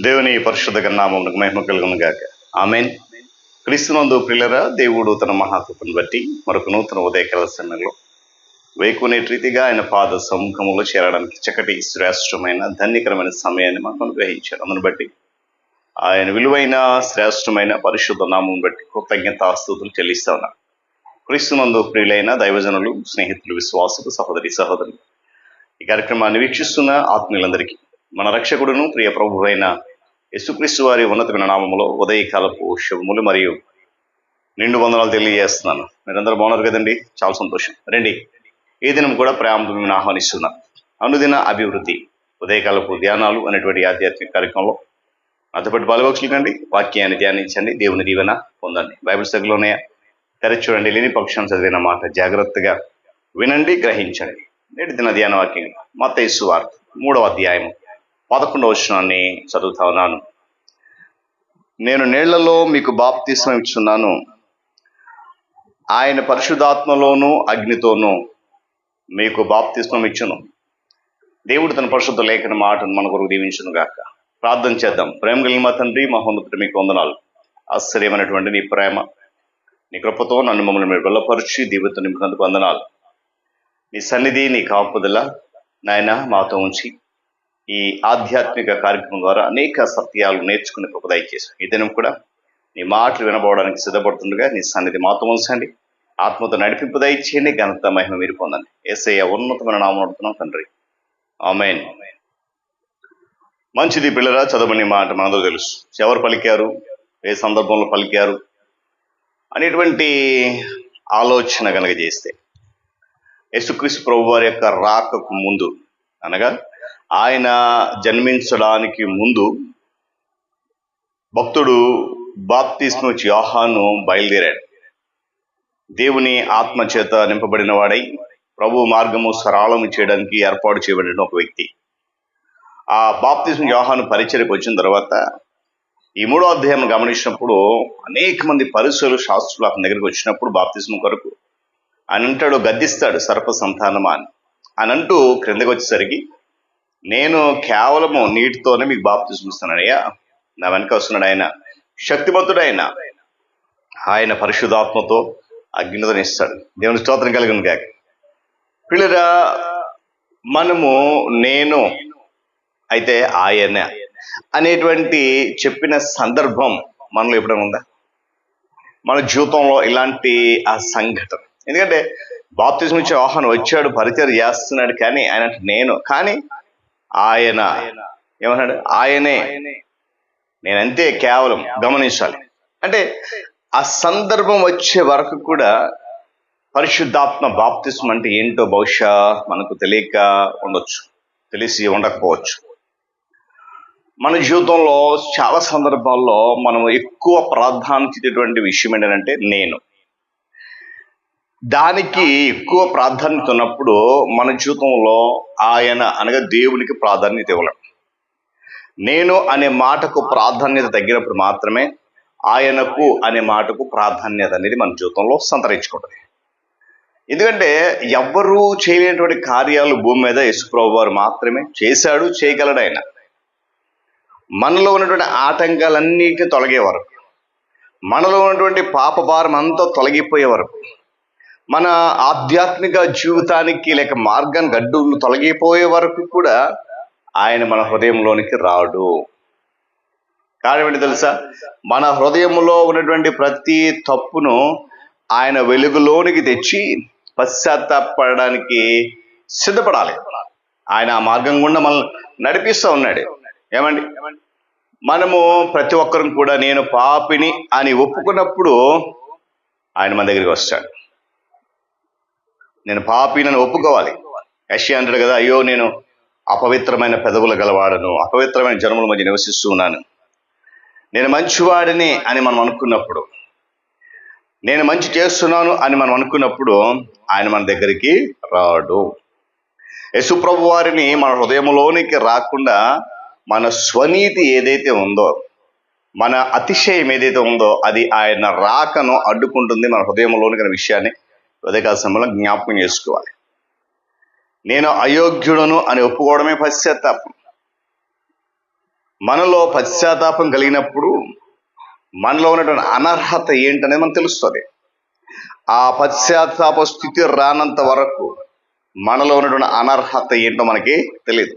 దేవుని పరిశుద్ధ నామమునకు మహిమ కలుగును గాక. ఆమేన్. క్రీస్తునందు ప్రియులారా, దేవుడు తన మహాకృపను బట్టి మరొక నూతన ఉదయకాల సమయంలో వేకునే రీతిగా ఆయన పాద సముఖములో చేరడానికి చక్కటి శ్రేష్టమైన ధన్యకరమైన సమయాన్ని మాకు అనుగ్రహించారు. అందును బట్టి ఆయన విలువైన శ్రేష్టమైన పరిశుద్ధ నామం బట్టి కృతజ్ఞతాస్తుతులు చెల్లిస్తా ఉన్నారు. క్రీస్తునందు ప్రియులైన దైవజనులు, స్నేహితులు, విశ్వాసులు, సహోదరి సహోదరులు, ఈ కార్యక్రమాన్ని వీక్షిస్తున్న ఆత్మీయులందరికీ మన రక్షకుడును ప్రియ ప్రభువైన యేసుక్రీస్తు వారి ఉన్నతమైన నామములో ఉదయకాలపు శుభములు మరియు నిండు వందనాలు తెలియజేస్తున్నాను. మీరందరూ బాగున్నారు కదండి? చాలా సంతోషం. రండి, ఈ దినం కూడా ప్రేమతో మేము ఆహ్వానిస్తున్నాం. అనుదిన అభివృద్ధి ఉదయకాలపు ధ్యానాలు అనేటువంటి ఆధ్యాత్మిక కార్యక్రమంలో అంతపాటు పాల్గొచ్చుకండి, వాక్యాన్ని ధ్యానించండి, దేవుని దీవెన పొందండి. బైబిల్ సగలోనే తెరచి చూడండి, లేని పక్షాన్ని చదివిన మాట జాగ్రత్తగా వినండి, గ్రహించండి. నేటి దిన ధ్యాన వాక్యం మత్తయి సువార్త 3వ అధ్యాయము 11వ వచనాన్ని చదువుతా ఉన్నాను. నేను నీళ్లలో మీకు బాప్తిస్మం ఇచ్చున్నాను, ఆయన పరిశుద్ధాత్మలోను అగ్నితోనూ మీకు బాప్తిస్మం ఇచ్చును. దేవుడు తన పరిశుద్ధ లేఖన మాటను మన కొరకు దీవించును గాక. ప్రార్థన చేద్దాం. ప్రేమ కలిగిన మా తండ్రి, మహోన్నతుడు, మీకు వందనాలు. ఆశ్చర్యమైనటువంటి నీ ప్రేమ, నీ కృపతో నన్ను మమ్మల్ని మీరు బలపరిచి దీవెతో నింపినందుకు వందనాలు. నీ సన్నిధి, నీ కాపుదల నాయన మాతో ఉంచి ఈ ఆధ్యాత్మిక కార్యక్రమం ద్వారా అనేక సత్యాలు నేర్చుకునే కృప దయచేసి ఈ దినం కూడా నీ మాటలు వినబడడానికి సిద్ధపడుతుండగా నీ సన్నిధి మాతో ఉంచండి. ఆత్మతో నడిపింపు దయచేయండి. ఘనత మహిమ మీరు పొందండి. యేసయ్య ఉన్నతమైన నామమున అడుగుతున్నాం తండ్రి, ఆమేన్. మంచిది పిల్లరా, చదవని మాట మనందరూ తెలుసు. ఎవరు పలికారు, ఏ సందర్భంలో పలికారు అనేటువంటి ఆలోచన కనుక చేస్తే, యేసుక్రీస్తు ప్రభు వారి యొక్క రాకకు ముందు, అనగా ఆయన జన్మించడానికి ముందు భక్తుడు బాప్తిస్మం ఇచ్చి యోహాను బయలుదేరాడు. దేవుని ఆత్మ చేత నింపబడిన వాడై ప్రభు మార్గము సరళము చేయడానికి ఏర్పాటు చేయబడిన ఒక వ్యక్తి. ఆ బాప్తిస్మం యోహాను పరిచర్యకు వచ్చిన తర్వాత ఈ 3వ అధ్యాయం గమనించినప్పుడు అనేక మంది పరిసరులు, శాస్త్రులు అతని దగ్గరికి వచ్చినప్పుడు బాప్తిస్మం కొరకు ఆయన అంటాడు, గద్దిస్తాడు, సర్ప సంతానమా అని. ఆయన అంటూ క్రిందకి వచ్చేసరికి, నేను కేవలము నీటితోనే మీకు బాప్తిస్మం ఇస్తున్నానయ్యా, నా వెనక వస్తున్నాడు ఆయన, శక్తిమంతుడు ఆయన పరిశుద్ధాత్మతో అగ్నితో ఇస్తాడు. దేవుని స్తోత్రం కలిగిన గాక. పిల్లరా, మనము నేను అయితే ఆయన అనేటువంటి చెప్పిన సందర్భం మనలో ఎప్పుడైనా ఉందా? మన జీవితంలో ఇలాంటి ఆ సంఘటన. ఎందుకంటే బాప్తిస్మం ఇచ్చే యోహాను వచ్చాడు, పరిచర్య చేస్తున్నాడు, కానీ ఆయన అంటే నేను, కానీ ఆయన ఏమన్నాడు? ఆయనే, నేనంతే, కేవలం. గమనించాలి. అంటే ఆ సందర్భం వచ్చే వరకు కూడా పరిశుద్ధాత్మ బాప్తిస్మం అంటే ఏంటో బహుశా మనకు తెలియక ఉండొచ్చు, తెలిసి ఉండకపోవచ్చు. మన జీవితంలో చాలా సందర్భాల్లో మనం ఎక్కువ ప్రాధాన్యత ఇచ్చేటువంటి విషయం ఏంటంటే నేను. దానికి ఎక్కువ ప్రాధాన్యత ఉన్నప్పుడు మన జీవితంలో ఆయన అనగా దేవునికి ప్రాధాన్యత ఇవ్వలేం. నేను అనే మాటకు ప్రాధాన్యత తగ్గినప్పుడు మాత్రమే ఆయనకు అనే మాటకు ప్రాధాన్యత అనేది మన జీవితంలో సంతరించుకుంటుంది. ఎందుకంటే ఎవ్వరూ చేయలేనటువంటి కార్యాలు భూమి మీద యేసుప్రభు వారు మాత్రమే చేశాడు, చేయగలడు. ఆయన మనలో ఉన్నటువంటి ఆటంకాలన్నిటిని తొలగే వరకు, మనలో ఉన్నటువంటి పాప భారం అంతా తొలగిపోయే వరకు, మన ఆధ్యాత్మిక జీవితానికి లేక మార్గాన్ని గడ్డులు తొలగిపోయే వరకు కూడా ఆయన మన హృదయంలోనికి రాడు. కారణం ఏంటి తెలుసా? మన హృదయంలో ఉన్నటువంటి ప్రతి తప్పును ఆయన వెలుగులోనికి తెచ్చి పశ్చాత్తాపడడానికి సిద్ధపడాలి. ఆయన ఆ మార్గం గుండా మనల్ని నడిపిస్తూ ఉన్నాడు. ఏమండి, మనము ప్రతి ఒక్కరం కూడా నేను పాపిని అని ఒప్పుకున్నప్పుడు ఆయన మన దగ్గరికి వస్తాడు. నేను పాపిని ఒప్పుకోవాలి. యెషయా అంటాడు కదా, అయ్యో నేను అపవిత్రమైన పెదవులు గలవాడను, అపవిత్రమైన జనముల మధ్య నివసిస్తూ ఉన్నాను. నేను మంచివాడిని అని మనం అనుకున్నప్పుడు, నేను మంచి చేస్తున్నాను అని మనం అనుకున్నప్పుడు ఆయన మన దగ్గరికి రాడు. యేసుప్రభు వారిని మన హృదయంలోనికి రాకుండా మన స్వనీతి ఏదైతే ఉందో, మన అతిశయం ఏదైతే ఉందో, అది ఆయన రాకను అడ్డుకుంటుంది. మన హృదయంలోనికి అనే విషయాన్ని ఉదయకాల సమయంలో జ్ఞాపకం చేసుకోవాలి. నేను అయోగ్యుడను అని ఒప్పుకోవడమే పశ్చాత్తాపం. మనలో పశ్చాత్తాపం కలిగినప్పుడు మనలో ఉన్నటువంటి అనర్హత ఏంటనేది మనకు తెలుస్తుంది. ఆ పశ్చాత్తాప స్థితి రానంత వరకు మనలో ఉన్నటువంటి అనర్హత ఏంటో మనకి తెలియదు.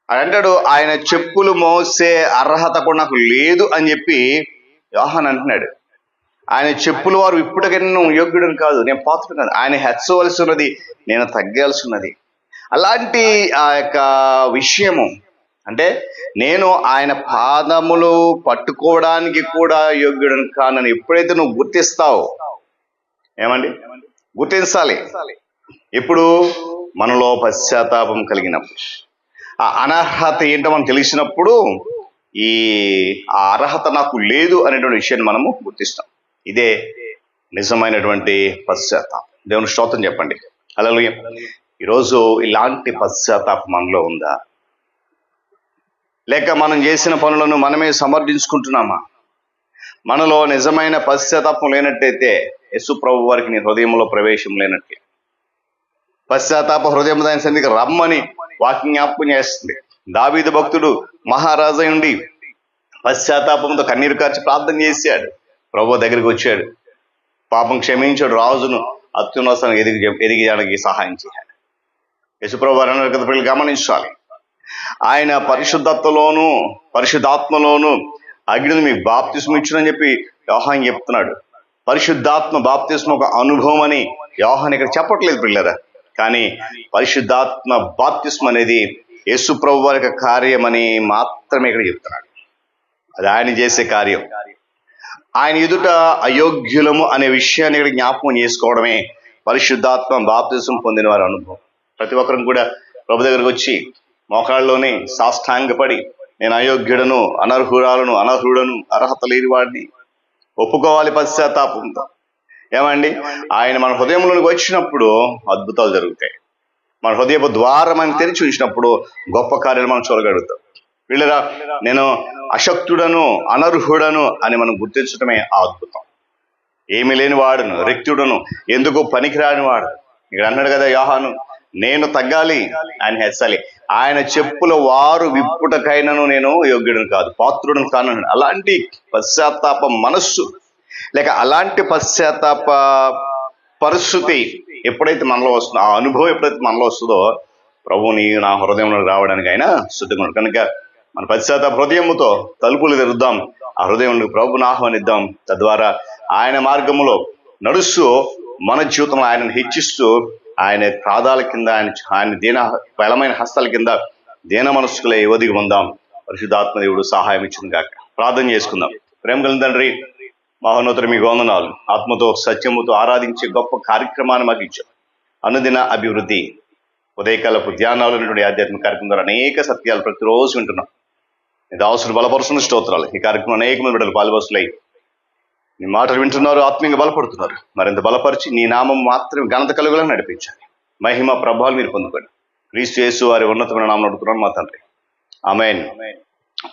అని అంటాడు, ఆయన చెప్పులు మోసే అర్హత కూడా నాకు లేదు అని చెప్పి యోహాను అంటున్నాడు. ఆయన చెప్పులు వారు ఇప్పటికైనా నువ్వు యోగ్యుడని కాదు, నేను పాత్ర కాదు, ఆయన హెచ్చవలసి ఉన్నది, నేను తగ్గాల్సి ఉన్నది. అలాంటి ఆ యొక్క విషయము అంటే నేను ఆయన పాదములు పట్టుకోవడానికి కూడా యోగ్యుడని కానని ఎప్పుడైతే నువ్వు గుర్తిస్తావు, ఏమండి గుర్తించాలి. ఇప్పుడు మనలో పశ్చాత్తాపం కలిగినప్పుడు, ఆ అనర్హత ఏంటో మనం తెలిసినప్పుడు ఆ అర్హత నాకు లేదు అనేటువంటి విషయాన్ని మనము గుర్తిస్తాం. ఇదే నిజమైనటువంటి పశ్చాత్తాపం. దేవుని స్తోత్రం చెప్పండి. హల్లెలూయా. ఈరోజు ఇలాంటి పశ్చాత్తాపం మనలో ఉందా? లేక మనం చేసిన పనులను మనమే సమర్థించుకుంటున్నామా? మనలో నిజమైన పశ్చాత్తాపం లేనట్టయితే యేసు ప్రభు వారికి నీ హృదయంలో ప్రవేశం లేనట్టే. పశ్చాత్తాప హృదయం దాని సన్నిధికి రమ్మని వాక్యం జ్ఞాపకం చేస్తుంది. దావీదు భక్తుడు మహారాజు ఉండి పశ్చాత్తాపంతో కన్నీరు కార్చి ప్రార్థన చేశాడు. ప్రభు దగ్గరికి వచ్చాడు, పాపం క్షమించాడు, రాజును అత్యున్నతానికి ఎదిగడానికి సహాయం చేశాడు. యేసుప్రభు వారు అన్నారు కదా, పిల్లలు గమనించాలి, ఆయన పరిశుద్ధాత్మలోను అగ్నిని మీకు బాప్తిస్మం ఇచ్చునని చెప్పి యోహాను చెప్తున్నాడు. పరిశుద్ధాత్మ బాప్తిస్మ ఒక అనుభవం అని యోహాను ఇక్కడ చెప్పట్లేదు పిల్లరా. కానీ పరిశుద్ధాత్మ బాప్తిస్మ అనేది యేసు ప్రభు వారి యొక్క కార్యం అని మాత్రమే ఇక్కడ చెప్తున్నాడు. అది ఆయన చేసే కార్యం. ఆయన ఎదుట అయోగ్యులము అనే విషయాన్ని ఇక్కడ జ్ఞాపకం చేసుకోవడమే పరిశుద్ధాత్మ బాప్తిస్మం పొందిన వారి అనుభవం. ప్రతి ఒక్కరం కూడా ప్రభు దగ్గరకు వచ్చి మోకాళ్ళలోనే సాష్టాంగపడి, నేను అయోగ్యుడను, అనర్హుడను, అర్హత లేని వాడిని ఒప్పుకోవాలి పశ్చాత్తాపంతో. ఏమండి, ఆయన మన హృదయంలోనికి వచ్చినప్పుడు అద్భుతాలు జరుగుతాయి. మన హృదయపు ద్వారం అని తెరిచి ఉంచినప్పుడు గొప్ప కార్యాలు మనం చూడగలుగుతాం. వీళ్ళరా, నేను అశక్తుడను, అనర్హుడను అని మనం గుర్తించడమే ఆ అద్భుతం. ఏమి లేని వాడును, రిక్తుడను, ఎందుకు పనికిరాని వాడు. ఇక్కడ అన్నాడు కదా యోహాను, నేను తగ్గాలి, ఆయన హెచ్చాలి. ఆయన చెప్పుల వారు విప్పుటకైనను నేను యోగ్యుడను కాదు, పాత్రుడను కాను. అలాంటి పశ్చాత్తాప మనస్సు లేక అలాంటి పశ్చాత్తాప పరిస్థితి ఎప్పుడైతే మనలో వస్తుందో, ఆ అనుభవం ఎప్పుడైతే మనలో వస్తుందో, ప్రభువుని నా హృదయంలో రావడానికి ఆయన సిద్ధంగా ఉన్నాడు. కనుక మన పశ్చాత్తాప హృదయముతో తలుపులు తెరుద్దాం, ఆ హృదయంలో ప్రభువుని ఆహ్వానిద్దాం. తద్వారా ఆయన మార్గంలో నడుస్తూ మన జీవితంలో ఆయనను హెచ్చిస్తూ, ఆయన పాదాల కింద ఆయన బలమైన హస్తాల కింద దీన మనస్కులే ఒదిగి ఉందాం. పరిశుద్ధాత్మదేవుడు సహాయం ఇచ్చిన గాక. ప్రార్థన చేసుకుందాం. ప్రేమ కలిగిన తండ్రి, మహోన్నతుడు, మీకు వందనాలు. ఆత్మతో సత్యముతో ఆరాధించే గొప్ప కార్యక్రమాన్ని మాకు ఇచ్చారు. అనుదిన అభివృద్ధి ఉదయకాలపు ధ్యానాలు అనేటువంటి ఆధ్యాత్మిక కార్యక్రమం ద్వారా అనేక సత్యాలు ప్రతిరోజు వింటున్నాం. ఇది అవసరం బలపరుస్తున్న స్తోత్రాలు. ఈ కార్యక్రమం అనేక మంది బిడ్డలు పాలుబస్సులై నీ మాటలు వింటున్నారు, ఆత్మీయంగా బలపడుతున్నారు. మరింత బలపరిచి నీ నామం మాత్రమే ఘనత కలుగులని నడిపించాలి. మహిమ ప్రభావాలు మీరు పొందుకోండి. క్రీస్తు యేసు వారి ఉన్నతమైన నామం నడుపుతున్నాను మా తండ్రి, ఆమేన్.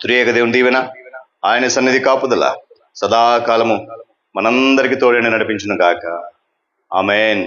త్రియేక దేవుని దీవెన, ఆయన సన్నిధి కాపుదల సదాకాలము మనందరికీ తోడని నడిపించును గాక. ఆమేన్.